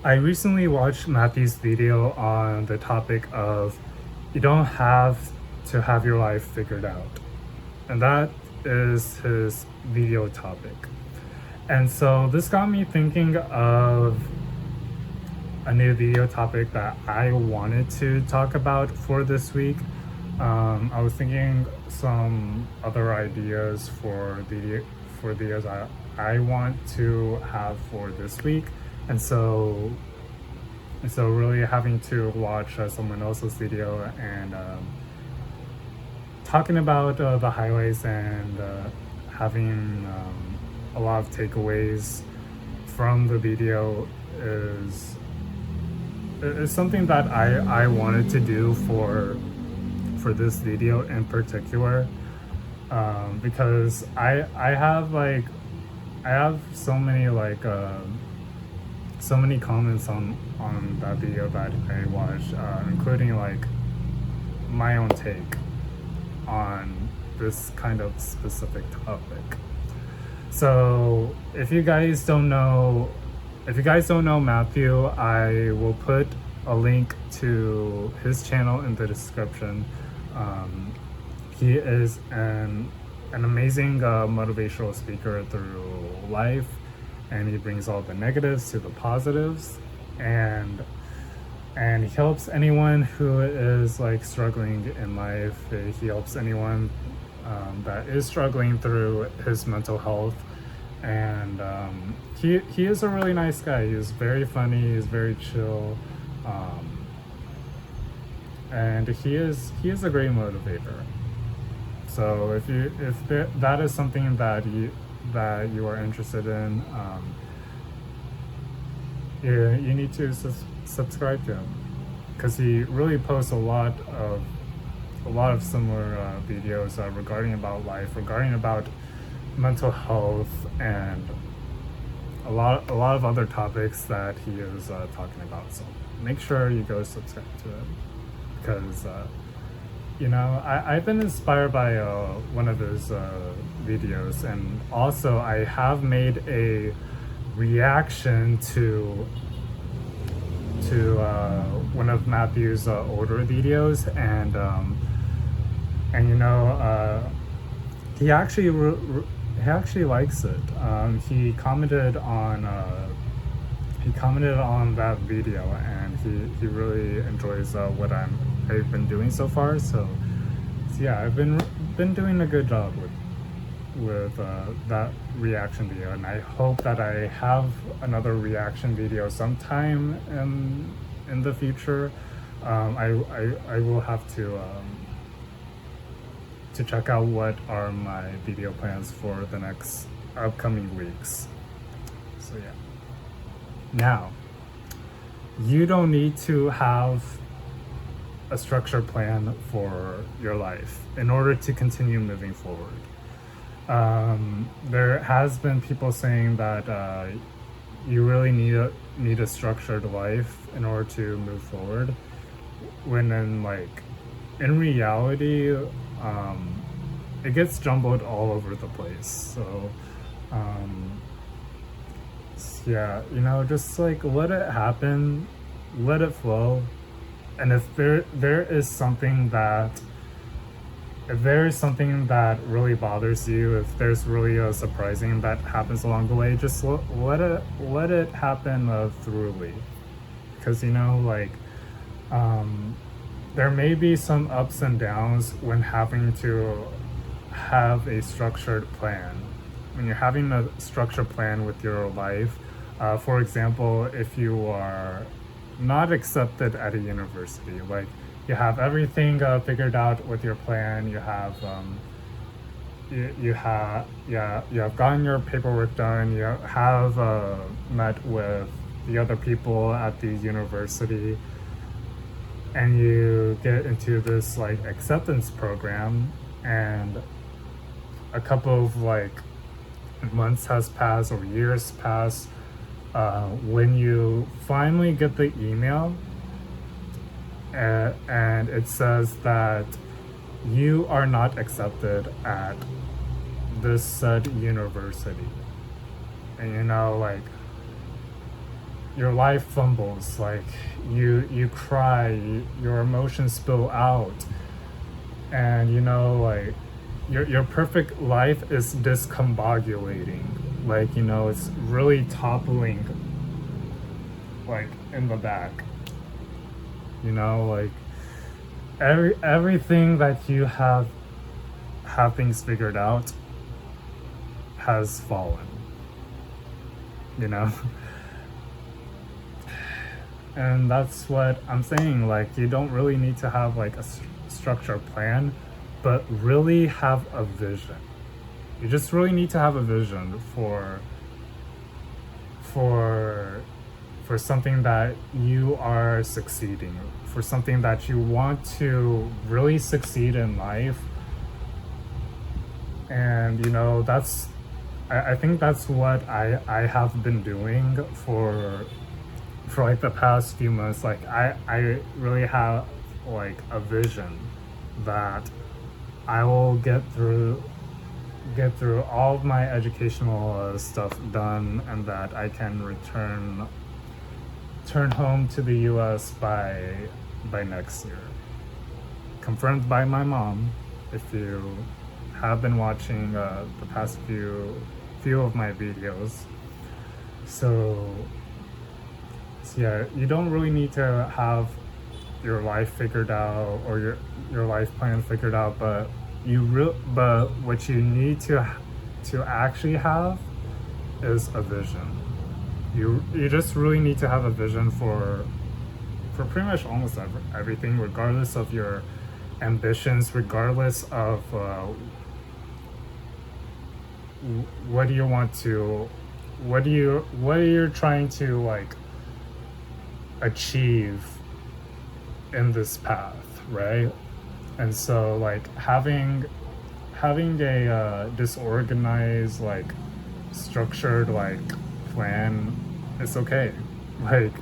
I recently watched Matthew's video on the topic of you don't have to have your life figured out. And that is his video topic. And so this got me thinking of a new video topic that I wanted to talk about for this week. I was thinking some other ideas for videos I want to have for this week, and so really having to watch someone else's video and talking about the highlights and having a lot of takeaways from the video is something that I wanted to do for this video in particular, because I have so many so many comments on that video that I watched, including like my own take on this kind of specific topic. So if you guys don't know Matthew, I will put a link to his channel in the description. He is an amazing motivational speaker through life, and he brings all the negatives to the positives, and he helps anyone who is like struggling in life. He helps anyone that is struggling through his mental health, and he is a really nice guy. He's very funny, he's very chill, and he is a great motivator. So if that is something that you are interested in, you need to subscribe to him, because he really posts a lot of similar videos regarding about life, regarding about mental health, and a lot of other topics that he is talking about. So make sure you go subscribe to him, because I've been inspired by one of his videos, and also I have made a reaction to one of Matthew's older videos, and he actually likes it. He commented on that video, and he really enjoys what I've been doing so far. So yeah, I've been doing a good job with that reaction video, and I hope that I have another reaction video sometime in the future. I will have to check out what are my video plans for the next upcoming weeks. So yeah. Now, you don't need to have a structured plan for your life in order to continue moving forward. There has been people saying that you really need a structured life in order to move forward, when in reality, it gets jumbled all over the place. So yeah, just like let it happen, let it flow. And if there is something that really bothers you, if there's really a surprising that happens along the way, just let it happen thoroughly. Because there may be some ups and downs when having to have a structured plan. When you're having a structured plan with your life, for example, if you are not accepted at a university, like you have everything figured out with your plan, you have you have gotten your paperwork done, you have met with the other people at the university, and you get into this acceptance program, and a couple of months has passed or years pass, when you finally get the email and it says that you are not accepted at this said university. And your life fumbles, like you cry, your emotions spill out, and like your perfect life is discombobulating, like it's really toppling, like in the back, like everything that you have things figured out has fallen, you know. And that's what I'm saying, like you don't really need to have like a structured plan, but really have a vision. You just really need to have a vision for something that you are succeeding, for something that you want to really succeed in life. And that's, I think that's what I have been doing for like the past few months. Like I really have like a vision that I will get through all of my educational stuff done, and that I can return home to the US by next year. Confirmed by my mom. If you have been watching the past few of my videos. So yeah, you don't really need to have your life figured out or your life plan figured out, but but what you need to actually have is a vision. You just really need to have a vision for pretty much almost everything, regardless of your ambitions, regardless of what do you want to, what are you trying to like achieve in this path, right? And so like having a disorganized, like structured like plan, it's okay. Like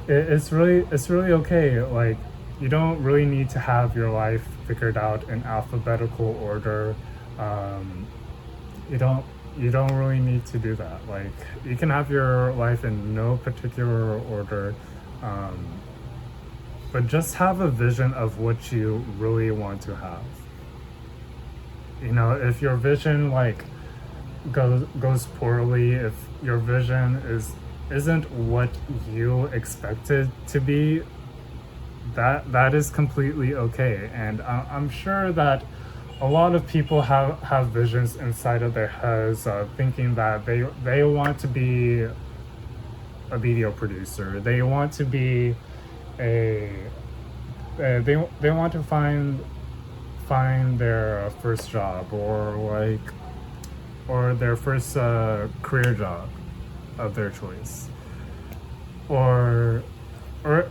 it's really okay. Like you don't really need to have your life figured out in alphabetical order. You don't really need to do that. Like you can have your life in no particular order, but just have a vision of what you really want to have. If your vision like goes poorly, if your vision isn't what you expected to be, that is completely okay. And I'm sure that a lot of people have visions inside of their heads, thinking that they want to be a video producer, they want to be they want to find their first job, or their first career job of their choice, or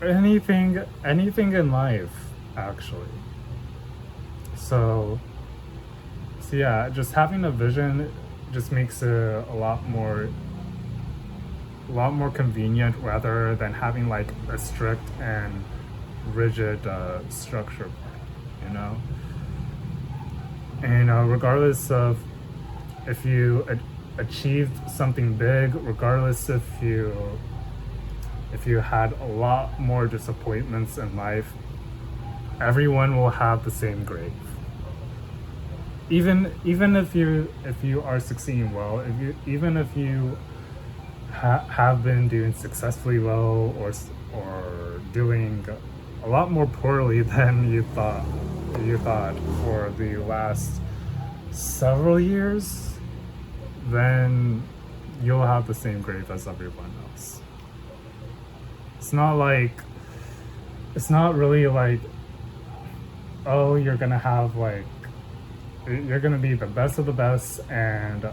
anything in life, actually. So yeah, just having a vision just makes it a lot more convenient, rather than having like a strict and rigid structure, and regardless of if you achieved something big, regardless if you had a lot more disappointments in life, everyone will have the same grave. Even if you are succeeding well, even if you have been doing successfully well, or doing a lot more poorly than you thought for the last several years, then you'll have the same grave as everyone else. It's not really like, oh, you're gonna be the best of the best, and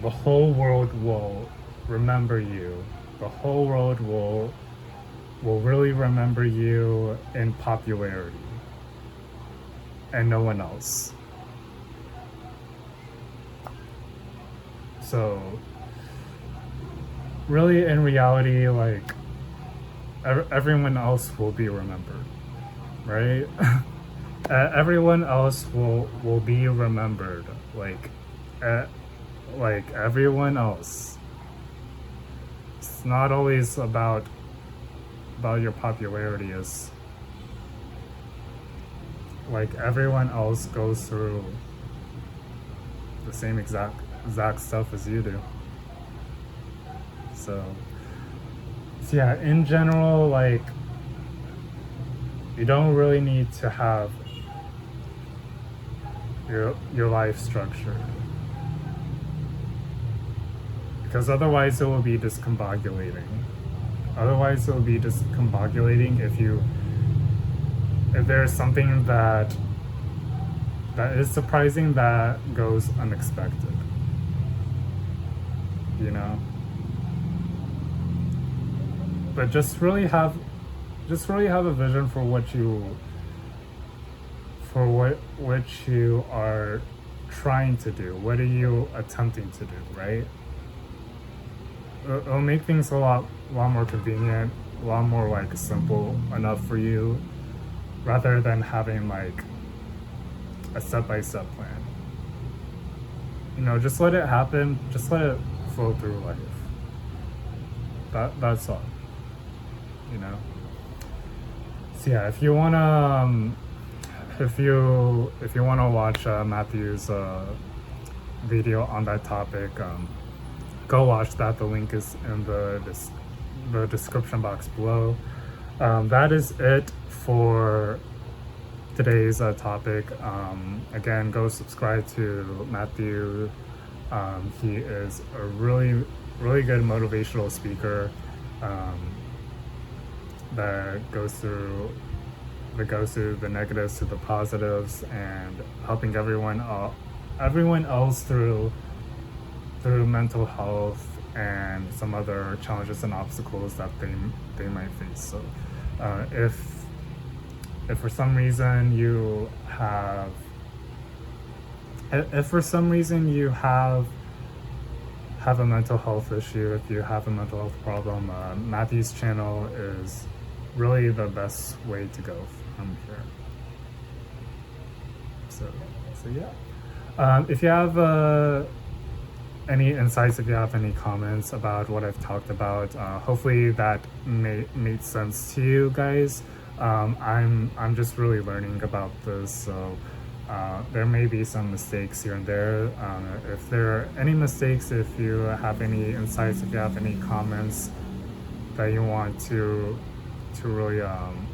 the whole world will remember you. The whole world will really remember you in popularity, and no one else. So really, in reality, like everyone else will be remembered, right? Everyone else will be remembered, like everyone else. It's not always about your popularity. Is like everyone else goes through the same exact stuff as you do. So yeah, in general, like, you don't really need to have your life structured, because otherwise it will be discombobulating. If there's something that is surprising that goes unexpected, you know. But just really have a vision for what you are trying to do. What are you attempting to do, right? It'll make things a lot more convenient, a lot more like simple enough for you, rather than having like a step-by-step plan. You know, just let it happen. Just let it flow through life. That's all. You know. So yeah, if you wanna watch Matthew's video on that topic, go watch that. The link is in the description box below. That is it for today's topic. Again, go subscribe to Matthew. He is a really good motivational speaker that goes through the negatives to the positives, and helping everyone else through mental health and some other challenges and obstacles that they might face. So if for some reason you have a mental health issue, if you have a mental health problem, Matthew's channel is really the best way to go from here. So yeah. If you have any insights, if you have any comments about what I've talked about, hopefully that made sense to you guys. I'm just really learning about this, so there may be some mistakes here and there. If there are any mistakes, if you have any insights, if you have any comments that you want to really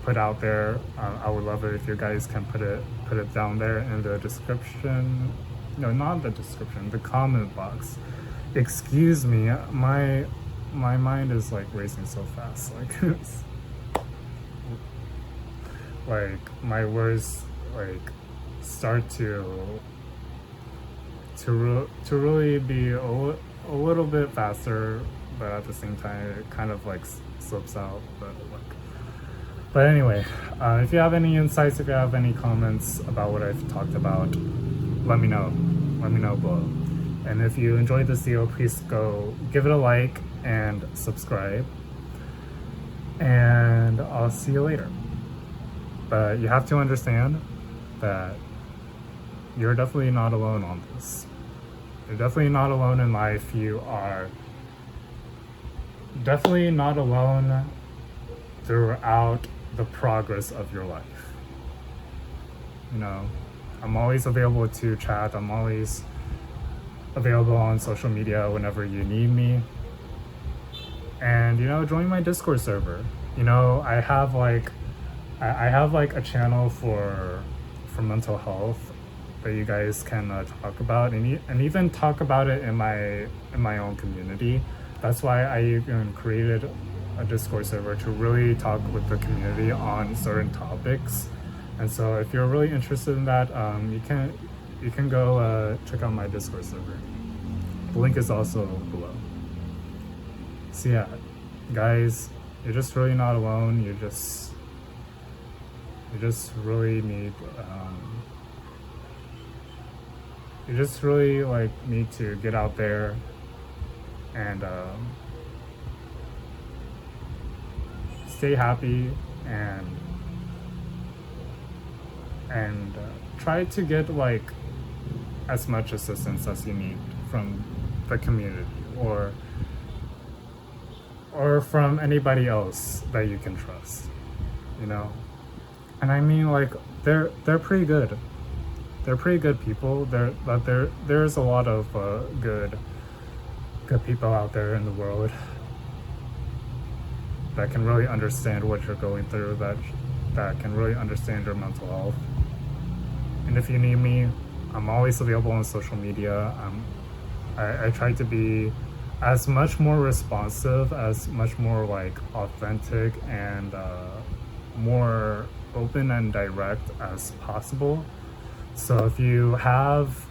put out there, I would love it if you guys can put it down there in the description. No, not the description, the comment box. Excuse me, my mind is like racing so fast, like my words like start to really be a little bit faster, but at the same time it kind of like slips out. But anyway, if you have any insights, if you have any comments about what I've talked about, let me know below. And if you enjoyed this video, please go give it a like and subscribe, and I'll see you later. But you have to understand that you're definitely not alone on this. You're definitely not alone in life. You are definitely not alone throughout the progress of your life. You know, I'm always available to chat. I'm always available on social media whenever you need me. And, you know, join my Discord server. You know, I have like a channel for mental health that you guys can talk about, and even talk about it in my own community. That's why I even created a Discord server, to really talk with the community on certain topics. And so if you're really interested in that, you can go check out my Discord server. The link is also below. So yeah, guys, you're just really not alone. You just really need you just really like need to get out there and stay happy, and try to get like as much assistance as you need from the community, or or from anybody else that you can trust, you know. And I mean, like, they're pretty good. They're pretty good people. There's a lot of good people out there in the world that can really understand what you're going through, that can really understand your mental health. And if you need me, I'm always available on social media. I try to be as much more responsive, as much more like authentic and more open and direct as possible. So if you have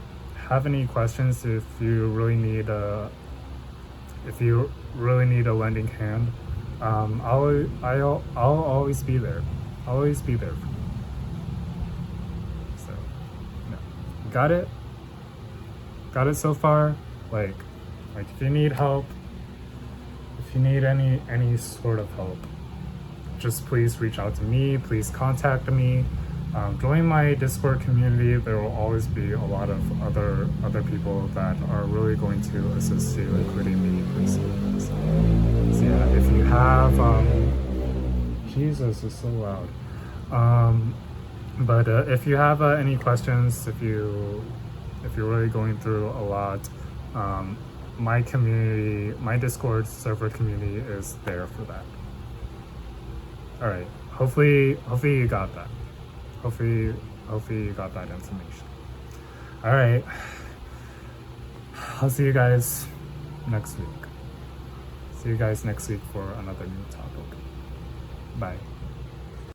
any questions, if you really need a lending hand, I'll always be there. I'll always be there for you. So, no. Got it so far. Like if you need help, if you need any sort of help, just please reach out to me. Please contact me. Join my Discord community. There will always be a lot of other people that are really going to assist you, including me personally. So yeah, if you have Jesus, it's so loud. But if you have any questions, if you're really going through a lot, my community, my Discord server community is there for that. All right. Hopefully you got that. Hopefully you got that information. All right. I'll see you guys next week. See you guys next week for another new topic. Bye.